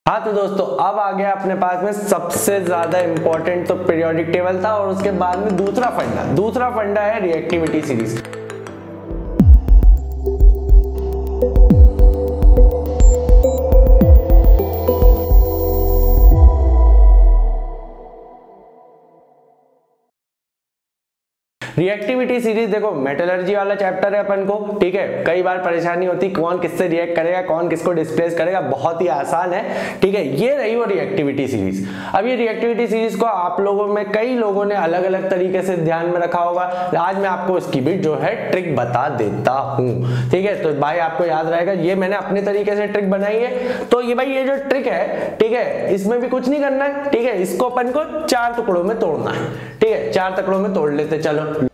हाँ तो दोस्तों अब आ गया अपने पास में सबसे ज्यादा इंपॉर्टेंट तो पीरियोडिक टेबल था और उसके बाद में दूसरा फंडा है रिएक्टिविटी सीरीज। रिएक्टिविटी सीरीज देखो मेटलर्जी वाला चैप्टर है अपन को, ठीक है। कई बार परेशानी होती कौन किससे रिएक्ट करेगा, कौन किसको डिस्प्लेस करेगा, बहुत ही आसान है, ठीक है। ये रही वो रिएक्टिविटी सीरीज। अब ये रिएक्टिविटी सीरीज को आप लोगों में कई लोगों ने अलग अलग तरीके से ध्यान में रखा होगा। आज मैं आपको इसकी भी जो है ट्रिक बता देता हूँ, ठीक है। तो भाई आपको याद रहेगा ये मैंने अपने तरीके से ट्रिक बनाई है। तो ये भाई ये जो ट्रिक है, ठीक है, इसमें भी कुछ नहीं करना है, ठीक है। इसको अपन को 4 टुकड़ों में तोड़ना है, ठीक है। 4 टुकड़ों में तोड़ लेते चलो।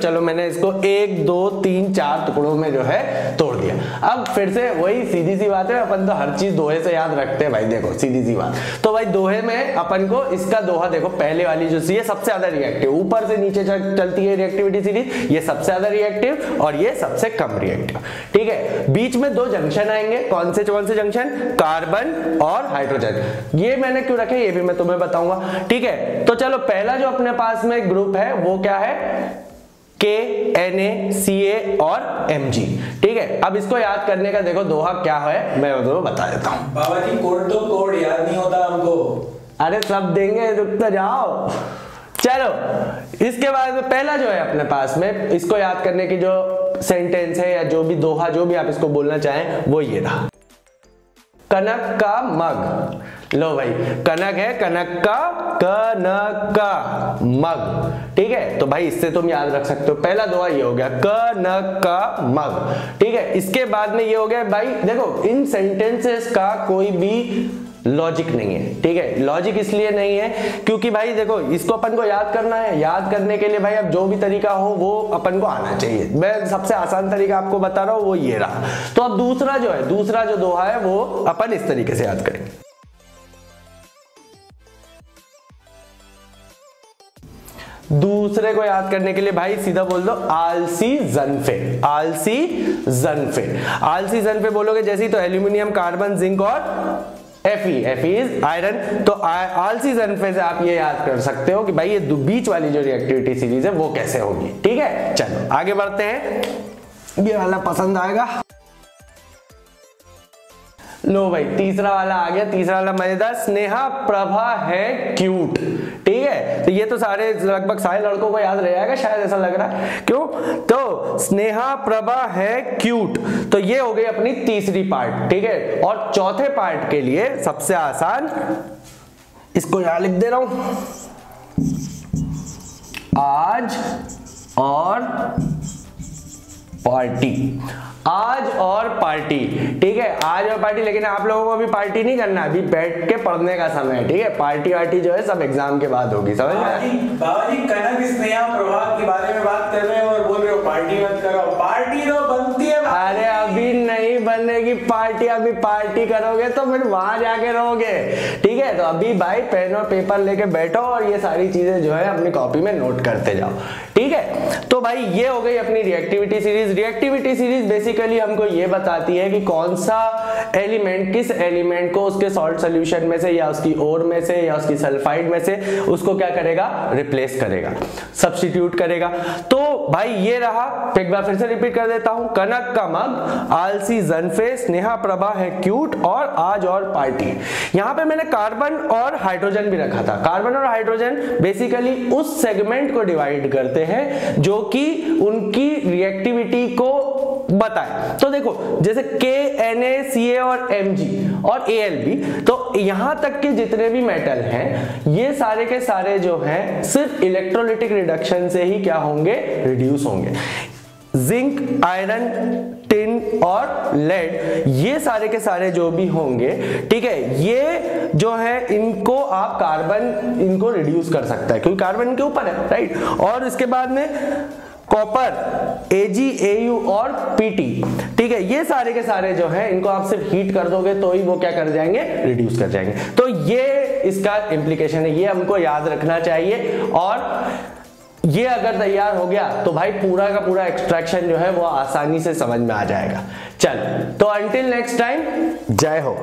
चलो मैंने इसको 1 2 3 4 टुकड़ों में जो है तोड़ दिया। अब फिर से वही सीधी सी बात है, अपन तो हर चीज दोहे से याद रखते हैं भाई। देखो सीधी सी बात, तो भाई दोहे में अपन को इसका दोहा देखो, पहले वाली जो ये सबसे ज्यादा रिएक्टिव, ऊपर से नीचे चलती है रिएक्टिविटी सीरीज, ये सबसे ज्यादा रिएक्टिव और ये सबसे कम रिएक्टिव, ठीक है। बीच में 2 जंक्शन आएंगे, कौन से जंक्शन, कार्बन और हाइड्रोजन। ये मैंने क्यों रखे ये भी मैं तुम्हें बताऊंगा, ठीक है। तो चलो पहला जो अपने पास में ग्रुप है वो क्या है, KNaCl और Mg, ठीक है। अब इसको याद करने का देखो दोहा क्या है मैं तुम्हें बता देता हूं। बाबा जी कोड याद नहीं होता हमको। अरे सब देंगे, रुक तो जाओ। चलो इसके बाद में पहला जो है अपने पास में, इसको याद करने की जो सेंटेंस है या जो भी दोहा, जो भी आप इसको बोलना चाहें, वो ये रहा, कनक का मग। लो भाई कनक है, कनक का मग, ठीक है। तो भाई इससे तुम याद रख सकते हो, पहला दोहा ये हो गया कनक का मग, ठीक है। इसके बाद में ये हो गया भाई, देखो इन सेंटेंसेस का कोई भी लॉजिक नहीं है, ठीक है। लॉजिक इसलिए नहीं है क्योंकि भाई देखो इसको अपन को याद करना है, याद करने के लिए भाई अब जो भी तरीका हो वो अपन को आना चाहिए। मैं सबसे आसान तरीका आपको बता रहा हूं, वो ये रहा। तो अब दूसरा जो दोहा है वो अपन इस तरीके से याद करेंगे। दूसरे को याद करने के लिए भाई सीधा बोल दो आलसी जनफे बोलोगे जैसे, तो एल्यूमिनियम, कार्बन, जिंक और Fe इज आयरन। तो आलसी जनफे से आप ये याद कर सकते हो कि भाई ये बीच वाली जो रिएक्टिविटी सीरीज है वो कैसे होगी, ठीक है। चलो आगे बढ़ते हैं, ये वाला पसंद आएगा। लो भाई तीसरा वाला आ गया, तीसरा वाला मजेदार, स्नेहा प्रभा है क्यूट, ठीक है। तो ये तो लगभग सारे लड़कों को याद रह जाएगा शायद, ऐसा लग रहा है। क्यों? तो स्नेहा प्रभा है क्यूट, तो ये हो गई अपनी तीसरी पार्ट, ठीक है। और चौथे पार्ट के लिए सबसे आसान, इसको यहां लिख दे रहा हूं, आज और पार्टी, ठीक है। आज और पार्टी, लेकिन आप लोगों को अभी पार्टी नहीं करना, अभी बैठ के पढ़ने का समय है, ठीक है। पार्टी वार्टी जो है सब एग्जाम के बाद होगी, समझ में? बाबा जी कनक स्नेहा प्रभा के बारे में बात कर रहे हैं और बोल रहे हो पार्टी मत करो। पार्टी तो बनती है। अरे अभी नहीं बनेगी पार्टी, अभी पार्टी करोगे तो फिर वहां जाके रहोगे, ठीक है। तो अभी भाई पेन और पेपर लेके बैठो और ये सारी चीजें जो है अपनी कॉपी में नोट करते जाओ, ठीक है। तो भाई ये हो गई अपनी reactivity series. Reactivity series basically हमको ये बताती है कि कौन सा एलिमेंट किस एलिमेंट को उसके सॉल्ट सोल्यूशन में से या उसकी ओर में से या उसकी सल्फाइड में से उसको क्या करेगा, रिप्लेस करेगा, सब्स्टिट्यूट करेगा। तो भाई ये रहा, एक बार फिर से रिपीट कर देता हूं, कनक का मग, आलसी जनफे, स्नेहा प्रभा है क्यूट और आज और पार्टी। यहां पे मैंने कार्बन और हाइड्रोजन भी रखा था। कार्बन और हाइड्रोजन बेसिकली उस सेगमेंट को डिवाइड करते हैं जो कि उनकी रिएक्टिविटी को बताए। तो देखो जैसे KNaCl और Mg और Al, तो यहां तक के जितने भी मेटल हैं ये सारे के सारे जो हैं सिर्फ इलेक्ट्रोलिटिक रिडक्शन से ही क्या होंगे, रिड्यूस होंगे। जिंक, आयरन, टिन और लेड, ये सारे के सारे जो भी होंगे, ठीक है, ये जो है इनको आप कार्बन इनको रिड्यूस कर सकता है क्योंकि कार्बन के ऊपर है, राइट। और इसके बाद में कॉपर, Ag, Au और Pt, ठीक है, ये सारे के सारे जो है इनको आप सिर्फ हीट कर दोगे तो ही वो क्या कर जाएंगे, रिड्यूस कर जाएंगे। तो ये इसका इंप्लीकेशन है, ये हमको याद रखना चाहिए। और ये अगर तैयार हो गया तो भाई पूरा का पूरा एक्सट्रैक्शन जो है वो आसानी से समझ में आ जाएगा। चल तो अंटिल नेक्स्ट टाइम, जय हो।